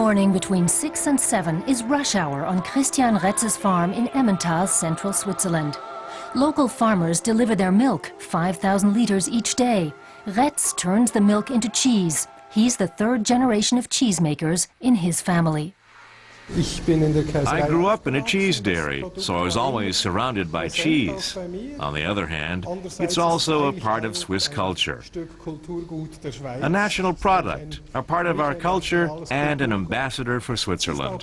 morning between 6 and 7 is rush hour on Christian Retz's farm in Emmental, central Switzerland. Local farmers deliver their milk, 5,000 liters each day. Retz turns the milk into cheese. He's the third generation of cheesemakers in his family. I grew up in a cheese dairy, so I was always surrounded by cheese. On the other hand, it's also a part of Swiss culture. A national product, a part of our culture, and an ambassador for Switzerland.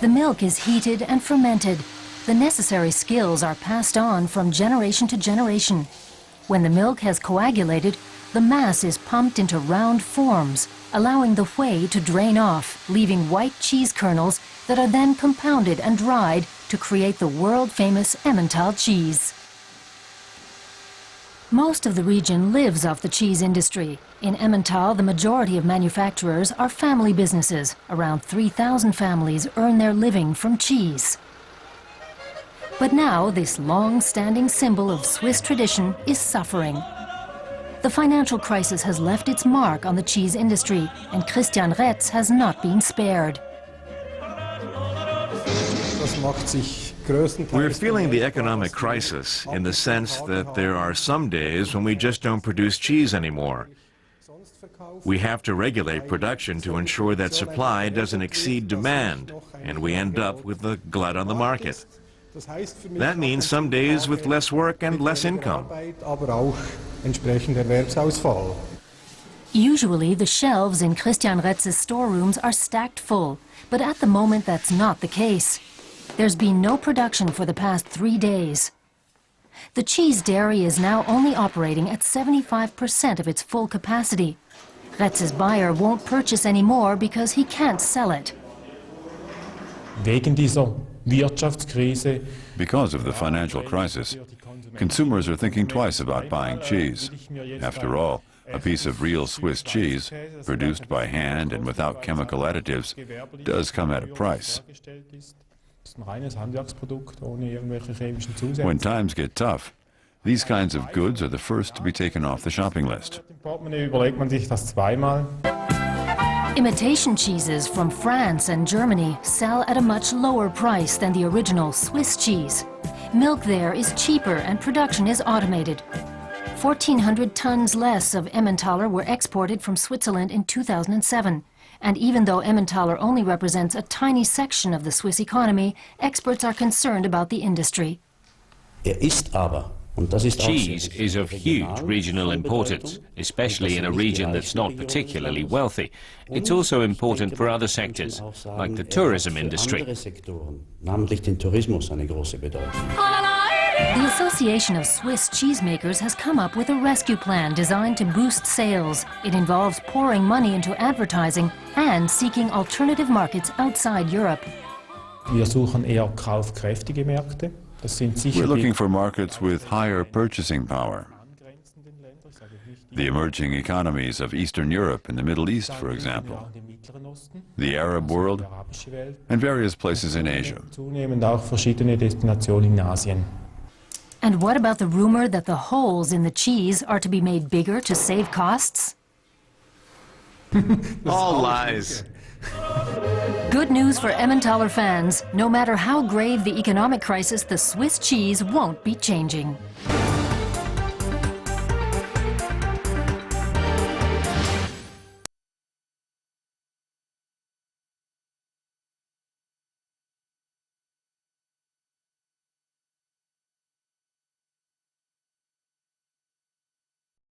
The milk is heated and fermented. The necessary skills are passed on from generation to generation. When the milk has coagulated, the mass is pumped into round forms, allowing the whey to drain off, leaving white cheese kernels that are then compounded and dried to create the world-famous Emmental cheese. Most of the region lives off the cheese industry. In Emmental, the majority of manufacturers are family businesses. Around 3,000 families earn their living from cheese. But now, this long-standing symbol of Swiss tradition is suffering. The financial crisis has left its mark on the cheese industry, and Christian Retz has not been spared. We're feeling the economic crisis in the sense that there are some days when we just don't produce cheese anymore. We have to regulate production to ensure that supply doesn't exceed demand, and we end up with a glut on the market. That means some days with less work and less income. Usually, the shelves in Christian Retz's storerooms are stacked full, but at the moment that's not the case. There's been no production for the past 3 days. The cheese dairy is now only operating at 75% of its full capacity. Retz's buyer won't purchase any more because he can't sell it. Because of the financial crisis, consumers are thinking twice about buying cheese. After all, a piece of real Swiss cheese, produced by hand and without chemical additives, does come at a price. When times get tough, these kinds of goods are the first to be taken off the shopping list. Imitation cheeses from France and Germany sell at a much lower price than the original Swiss cheese. Milk there is cheaper and production is automated. 1,400 tons less of Emmentaler were exported from Switzerland in 2007. And even though Emmentaler only represents a tiny section of the Swiss economy, experts are concerned about the industry. Cheese is of huge regional importance, especially in a region that's not particularly wealthy. It's also important for other sectors, like the tourism industry. The Association of Swiss Cheesemakers has come up with a rescue plan designed to boost sales. It involves pouring money into advertising and seeking alternative markets outside Europe. We're looking for markets with higher purchasing power. The emerging economies of Eastern Europe and the Middle East, for example, the Arab world, and various places in Asia. And what about the rumor that the holes in the cheese are to be made bigger to save costs? All lies. Good news for Emmentaler fans. No matter how grave the economic crisis, the Swiss cheese won't be changing.